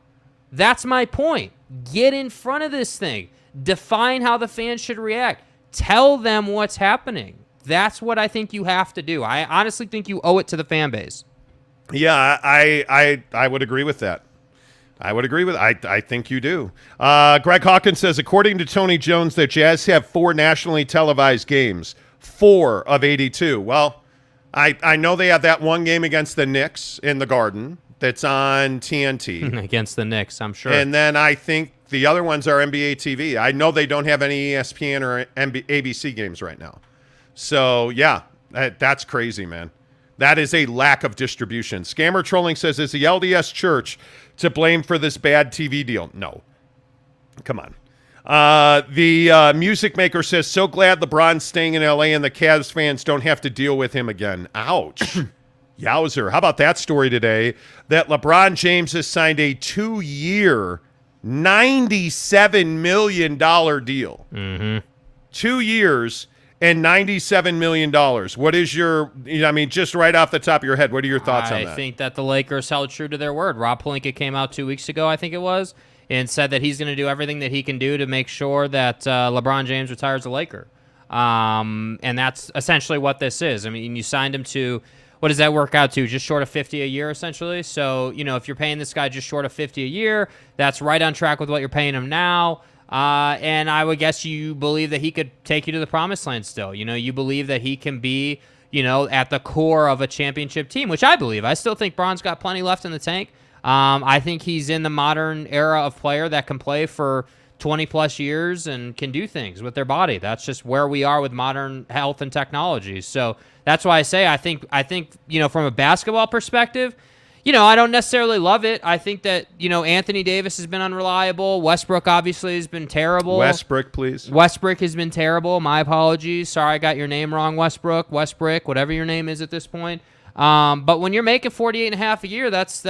That's my point. Get in front of this thing. Define how the fans should react. Tell them what's happening. That's what I think you have to do. I honestly think you owe it to the fan base. Yeah, I would agree with that. I think you do. Greg Hawkins says, according to Tony Jones, the Jazz have 4 nationally televised games, 4 of 82. Well, I know they have that one game against the Knicks in the Garden that's on TNT. Against the Knicks, I'm sure. And then I think the other ones are NBA TV. I know they don't have any ESPN or ABC games right now. So, yeah, that's crazy, man. That is a lack of distribution. Scammer Trolling says, is the LDS Church to blame for this bad TV deal? No. Come on. The Music Maker says, so glad LeBron's staying in L.A. and the Cavs fans don't have to deal with him again. Ouch. Yowzer. How about that story today? That LeBron James has signed a 2-year, $97 million deal. 2 years and $97 million. What is your, just right off the top of your head, what are your thoughts on that? I think that the Lakers held true to their word. Rob Pelinka came out 2 weeks ago, I think it was, and said that he's going to do everything that he can do to make sure that LeBron James retires a Laker. And that's essentially what this is. I mean, you signed him to, what does that work out to? Just short of $50 a year, essentially. So, if you're paying this guy just short of $50 a year, that's right on track with what you're paying him now. And I would guess you believe that he could take you to the promised land still. You believe that he can be, at the core of a championship team, which I believe. I still think Bron's got plenty left in the tank. I think he's in the modern era of player that can play for 20-plus years and can do things with their body. That's just where we are with modern health and technology. So that's why I say I think from a basketball perspective, I don't necessarily love it. I think that, Anthony Davis has been unreliable. Westbrook obviously has been terrible. Westbrook, please. Westbrook has been terrible. My apologies. Sorry I got your name wrong, Westbrook, whatever your name is at this point. But when you're making $48.5 a year, that's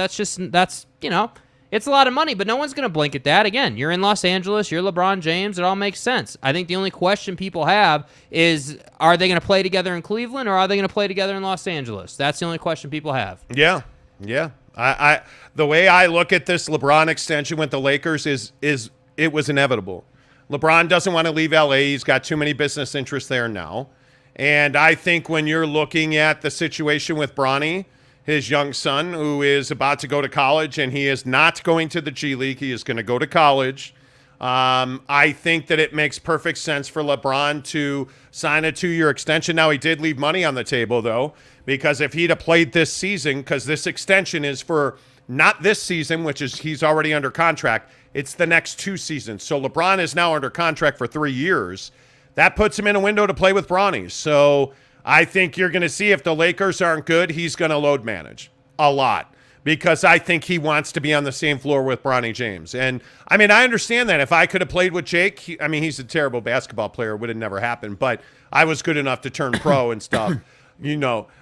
it's a lot of money, but no one's going to blink at that. Again, you're in Los Angeles, you're LeBron James, it all makes sense. I think the only question people have is, are they going to play together in Cleveland or are they going to play together in Los Angeles? That's the only question people have. Yeah. Yeah. I the way I look at this LeBron extension with the Lakers is it was inevitable. LeBron doesn't want to leave LA. He's got too many business interests there now. And I think when you're looking at the situation with Bronny, his young son, who is about to go to college, and he is not going to the G League, he is going to go to college. I think that it makes perfect sense for LeBron to sign a 2-year extension. Now, he did leave money on the table, though, because if he'd have played this season, because this extension is for not this season, which is he's already under contract, it's the next 2 seasons. So LeBron is now under contract for 3 years. That puts him in a window to play with Bronny. So I think you're going to see if the Lakers aren't good, he's going to load manage a lot. Because I think he wants to be on the same floor with Bronny James. And, I understand that. If I could have played with Jake, he's a terrible basketball player. It would have never happened. But I was good enough to turn pro and stuff,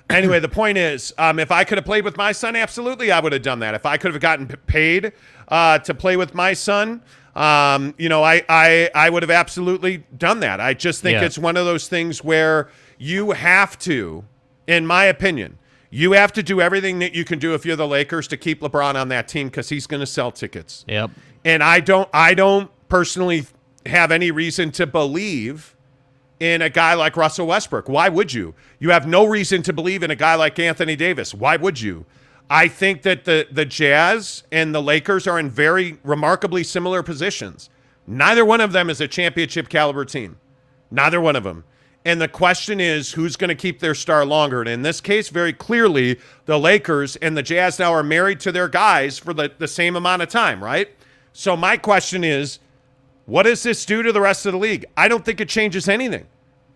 Anyway, the point is, if I could have played with my son, absolutely I would have done that. If I could have gotten paid to play with my son, I would have absolutely done that. I just think it's one of those things where you have to, in my opinion, you have to do everything that you can do if you're the Lakers to keep LeBron on that team because he's going to sell tickets. Yep. And I don't personally have any reason to believe in a guy like Russell Westbrook. Why would you? You have no reason to believe in a guy like Anthony Davis. Why would you? I think that the Jazz and the Lakers are in very remarkably similar positions. Neither one of them is a championship caliber team. Neither one of them. And the question is, who's going to keep their star longer? And in this case, very clearly, the Lakers and the Jazz now are married to their guys for the same amount of time, right? So my question is, what does this do to the rest of the league? I don't think it changes anything.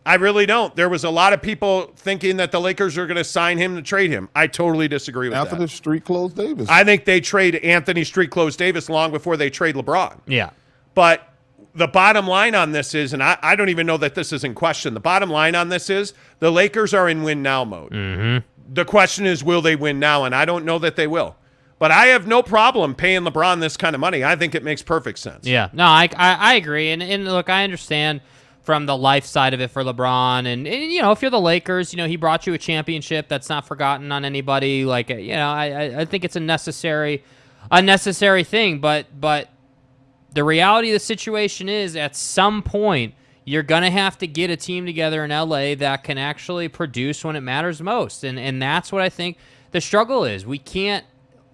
I really don't. There was a lot of people thinking that the Lakers are going to sign him to trade him. I totally disagree with that. Anthony Street Clothes Davis. I think they trade Anthony Street Clothes Davis long before they trade LeBron. Yeah. But the bottom line on this is, and I don't even know that this is in question, the bottom line on this is the Lakers are in win-now mode. Mm-hmm. The question is, will they win now? And I don't know that they will. But I have no problem paying LeBron this kind of money. I think it makes perfect sense. Yeah. No, I agree. And look, I understand from the life side of it for LeBron. And if you're the Lakers, he brought you a championship. That's not forgotten on anybody. Like, I think it's a necessary thing. But the reality of the situation is, at some point, you're going to have to get a team together in LA that can actually produce when it matters most. And that's what I think the struggle is. We can't,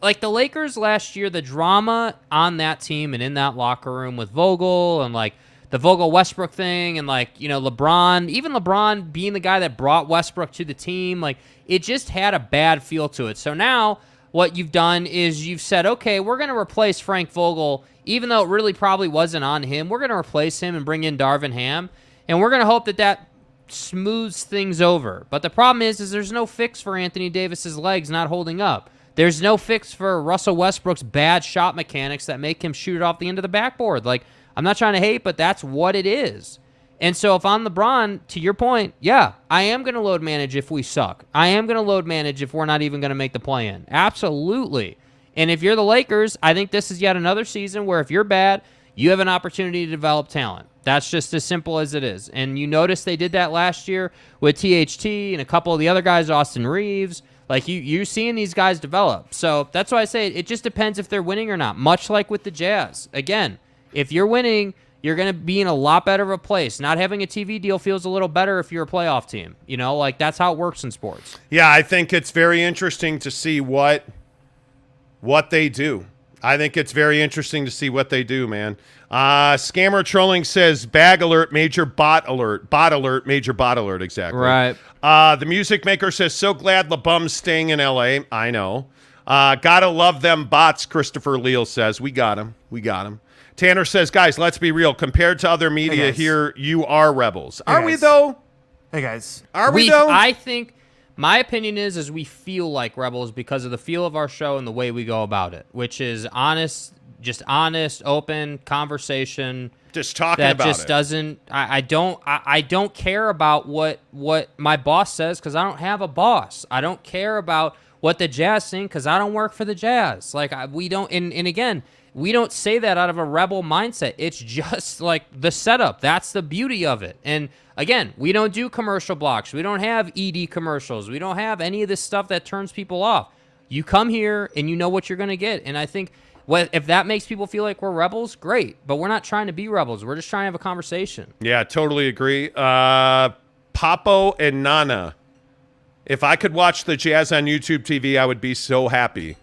like the Lakers last year, the drama on that team and in that locker room with Vogel and like the Vogel-Westbrook thing and like, LeBron, even LeBron being the guy that brought Westbrook to the team, like it just had a bad feel to it. So now what you've done is you've said, okay, we're going to replace Frank Vogel, even though it really probably wasn't on him. We're going to replace him and bring in Darvin Ham, and we're going to hope that smooths things over. But the problem is there's no fix for Anthony Davis's legs not holding up. There's no fix for Russell Westbrook's bad shot mechanics that make him shoot it off the end of the backboard. Like, I'm not trying to hate, but that's what it is. And so if I'm LeBron, to your point, yeah, I am going to load manage if we suck. I am going to load manage if we're not even going to make the play-in. Absolutely. And if you're the Lakers, I think this is yet another season where if you're bad, you have an opportunity to develop talent. That's just as simple as it is. And you notice they did that last year with THT and a couple of the other guys, Austin Reeves. Like, you're seeing these guys develop. So that's why I say it just depends if they're winning or not, much like with the Jazz. Again, if you're winning, you're going to be in a lot better of a place. Not having a TV deal feels a little better if you're a playoff team. Like that's how it works in sports. Yeah, I think it's very interesting to see what they do. I think it's very interesting to see what they do, man. Scammer Trolling says bag alert, major bot alert. Bot alert, major bot alert, exactly. Right. The Music Maker says, so glad LeBum's staying in L.A. I know. Gotta love them bots, Christopher Leal says. We got him. Tanner says, guys, let's be real. Compared to other media here, you are rebels. Are we, though? Hey, guys. Are we, though? I think my opinion is we feel like rebels because of the feel of our show and the way we go about it, which is honest, open conversation. Just talking about it. That just doesn't. I don't care about what my boss says because I don't have a boss. I don't care about what the Jazz think because I don't work for the Jazz. Like we don't. And again, we don't say that out of a rebel mindset. It's just like the setup. That's the beauty of it. And again, we don't do commercial blocks. We don't have ED commercials. We don't have any of this stuff that turns people off. You come here and you know what you're going to get. And I think if that makes people feel like we're rebels, great. But we're not trying to be rebels. We're just trying to have a conversation. Yeah, totally agree. Papo and Nana. If I could watch the Jazz on YouTube TV, I would be so happy.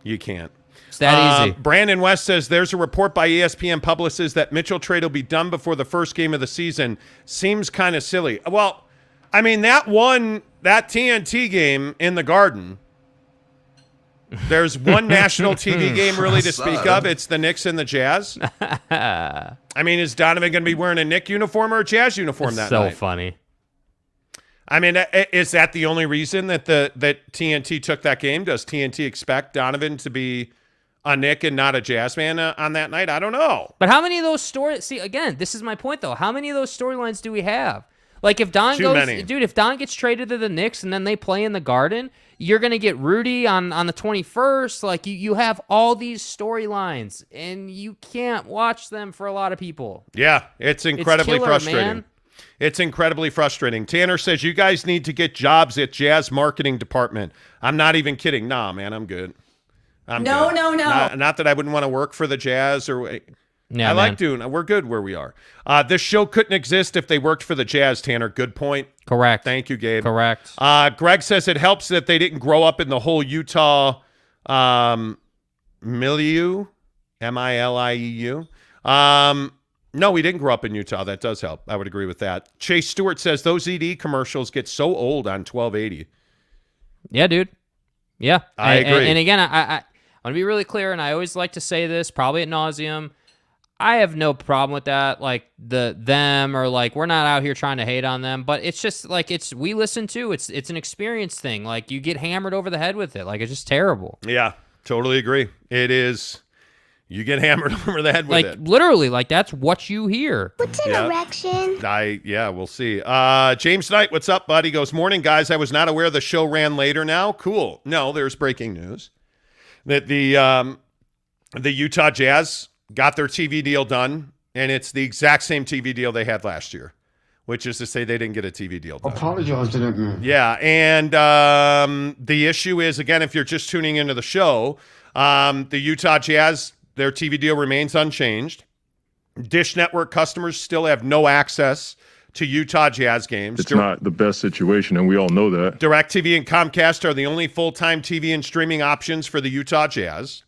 You can't. It's that easy. Brandon West says there's a report by ESPN publicists that Mitchell trade will be done before the first game of the season. Seems kind of silly. Well, I mean, that TNT game in the Garden, there's one national TV game really to speak of. It's the Knicks and the Jazz. I mean, is Donovan going to be wearing a Knick uniform or a Jazz uniform that night? So funny. I mean, is that the only reason that that TNT took that game? Does TNT expect Donovan to be a Knick and not a Jazz fan on that night? I don't know. But how many of those stories? See, again, this is my point, though. How many of those storylines do we have? Like, if Don if Don gets traded to the Knicks and then they play in the Garden, you're going to get Rudy on the 21st. Like, you have all these storylines, and you can't watch them for a lot of people. Yeah, it's incredibly frustrating. Man. It's incredibly frustrating. Tanner says, you guys need to get jobs at Jazz marketing department. I'm not even kidding. Nah, man, I'm good. No. Not that I wouldn't want to work for the Jazz or... Yeah, like doing. We're good where we are. This show couldn't exist if they worked for the Jazz, Tanner. Good point. Correct. Thank you, Gabe. Correct. Greg says it helps that they didn't grow up in the whole Utah milieu, M-I-L-I-E-U. No, we didn't grow up in Utah. That does help. I would agree with that. Chase Stewart says those ED commercials get so old on 1280. Yeah, dude. Yeah. I agree. And again, I want to be really clear, and I always like to say this, probably ad nauseum. I have no problem with that, like them or like we're not out here trying to hate on them, but it's just like we listen to it's an experience thing. Like you get hammered over the head with it, like it's just terrible. Yeah, totally agree. It is. You get hammered over the head with it. Like literally, like that's what you hear. What's an erection? We'll see. James Knight, what's up, buddy? Goes, morning, guys. I was not aware the show ran later now. Cool. No, there's breaking news that the Utah Jazz got their TV deal done And it's the exact same TV deal they had last year, which is to say they didn't get a TV deal done. Apologize to that man. Yeah, and the issue is, again, if you're just tuning into the show, the Utah Jazz, their TV deal remains unchanged. Dish Network customers still have no access to Utah Jazz games. It's not the best situation, and we all know that. DirecTV and Comcast are the only full-time TV and streaming options for the Utah Jazz.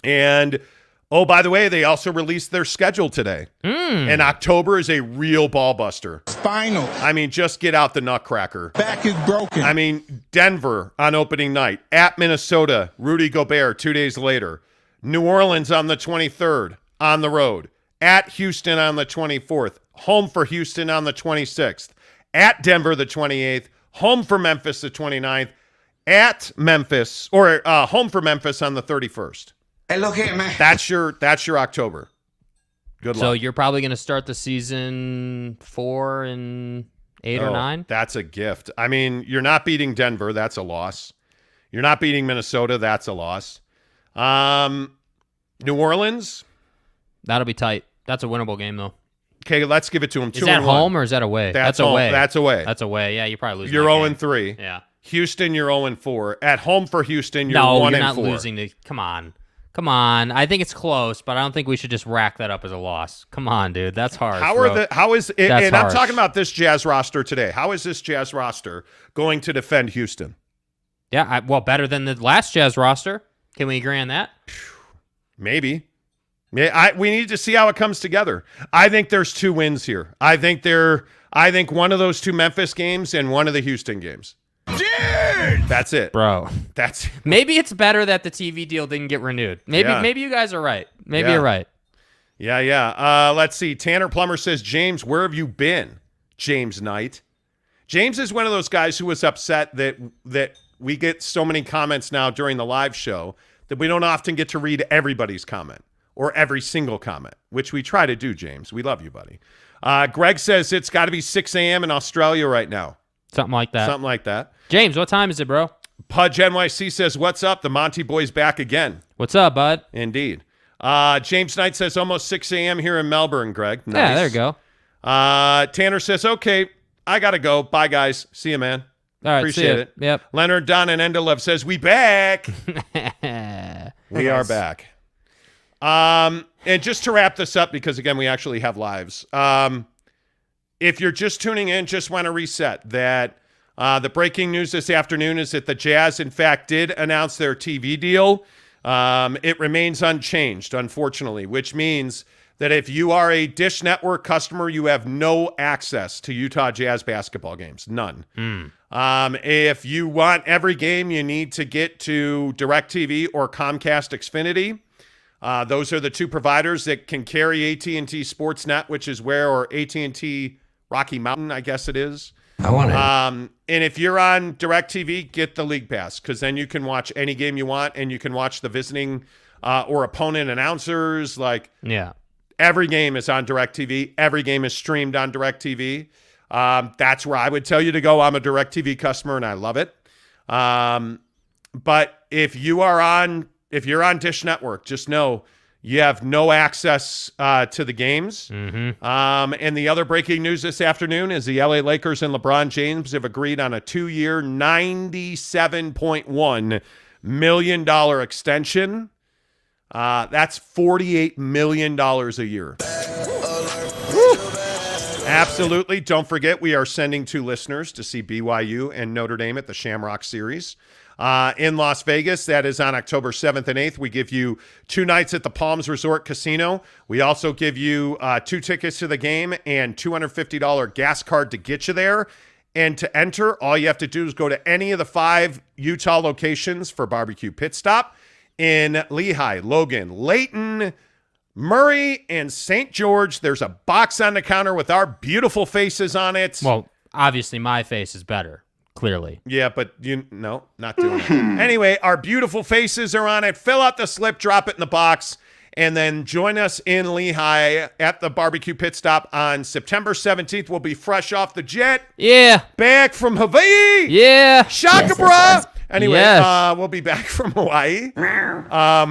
And, oh, by the way, they also released their schedule today. And October is a real ball buster. Spinal. I mean, just get out the nutcracker. Back is broken. I mean, Denver on opening night. At Minnesota, Rudy Gobert 2 days later. New Orleans on the 23rd on the road. At Houston on the 24th. Home for Houston on the 26th. At Denver the 28th. Home for Memphis the 29th. At Memphis, or home for Memphis on the 31st. Hey, look here, man. That's your October. Good luck. So you're probably going to start the season 4 and 8 or 9? That's a gift. I mean, you're not beating Denver. That's a loss. You're not beating Minnesota. That's a loss. New Orleans. That'll be tight. That's a winnable game, though. Okay, let's give it to them. Is that home or is that away? That's away. That's away. That's away. Yeah, you probably lose. You're 0-3. Yeah. Houston, you're 0-4. At home for Houston, you're 1-4. No, you're not losing. Come on. I think it's close, but I don't think we should just rack that up as a loss. Come on, dude. That's hard. How is it? That's and harsh. I'm talking about this Jazz roster today. How is this Jazz roster going to defend Houston? Yeah, well, better than the last Jazz roster. Can we agree on that? Maybe. We need to see how it comes together. I think there's 2 wins here. I think one of those 2 Memphis games and one of the Houston games. Dude! That's it. Bro. That's Maybe it's better that the TV deal didn't get renewed. Maybe you guys are right. Maybe you're right. Yeah. Let's see. Tanner Plummer says, James, where have you been? James Knight. James is one of those guys who was upset that we get so many comments now during the live show that we don't often get to read everybody's comment or every single comment, which we try to do, James. We love you, buddy. Greg says it's got to be 6 a.m. in Australia right now. Something like that. James, what time is it, bro? Pudge NYC says, what's up? The Monty boy's back again. What's up, bud? Indeed. James Knight says almost 6 a.m. here in Melbourne, Greg. Nice. Yeah, there you go. Tanner says, okay, I got to go. Bye, guys. See you, man. All right, appreciate it. Yep. Leonard, Don, and Endelov says, we back. We are back. And just to wrap this up, because, again, we actually have lives. If you're just tuning in, just want to reset that the breaking news this afternoon is that the Jazz, in fact, did announce their TV deal. It remains unchanged, unfortunately, which means that if you are a Dish Network customer, you have no access to Utah Jazz basketball games. None. If you want every game, you need to get to DirecTV or Comcast Xfinity. Those are the 2 providers that can carry AT&T Sportsnet, which is or AT&T Rocky Mountain, I guess it is. I want it. And if you're on DirecTV, get the League Pass, because then you can watch any game you want, and you can watch the visiting or opponent announcers. Every game is on DirecTV. Every game is streamed on DirecTV. That's where I would tell you to go. I'm a DirecTV customer, and I love it. But if you're on Dish Network, just know you have no access to the games. And the other breaking news this afternoon is the LA Lakers and LeBron James have agreed on a 2-year, $97.1 million extension. That's $48 million a year. Absolutely. Don't forget, we are sending 2 listeners to see BYU and Notre Dame at the Shamrock Series. In Las Vegas, that is on October 7th and 8th. We give you 2 nights at the Palms Resort Casino. We also give you 2 tickets to the game and $250 gas card to get you there. And to enter, all you have to do is go to any of the 5 Utah locations for Barbecue Pit Stop in Lehigh, Logan, Layton, Murray, and St. George. There's a box on the counter with our beautiful faces on it. Well, obviously my face is better. Clearly. Yeah, but not doing it. Anyway, our beautiful faces are on it. Fill out the slip, drop it in the box, and then join us in Lehigh at the Barbecue Pit Stop on September 17th. We'll be fresh off the jet. Yeah. Back from Hawaii. Yeah. Shaka bra. Anyway, Yes. we'll be back from Hawaii.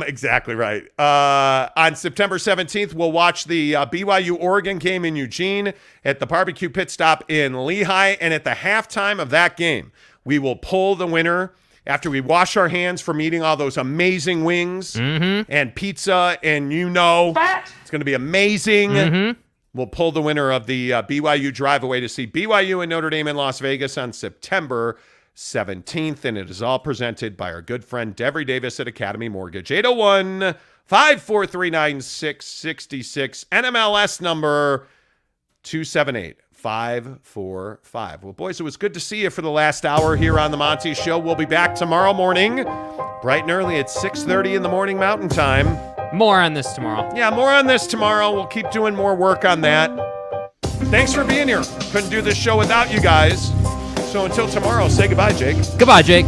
Exactly right. On September 17th, we'll watch the BYU-Oregon game in Eugene at the barbecue pit stop in Lehigh. And at the halftime of that game, we will pull the winner after we wash our hands from eating all those amazing wings and pizza. And it's going to be amazing. We'll pull the winner of the BYU drive away to see BYU and Notre Dame in Las Vegas on September 17th, and it is all presented by our good friend Devery Davis at Academy Mortgage. 801-543-9666, NMLS number 278545. Well, boys, it was good to see you for the last hour here on the Monty Show. We'll be back tomorrow morning, bright and early at 6:30 in the morning Mountain Time. More on this tomorrow. Yeah, more on this tomorrow. We'll keep doing more work on that. Thanks for being here. Couldn't do this show without you guys. So until tomorrow, say goodbye, Jake. Goodbye, Jake.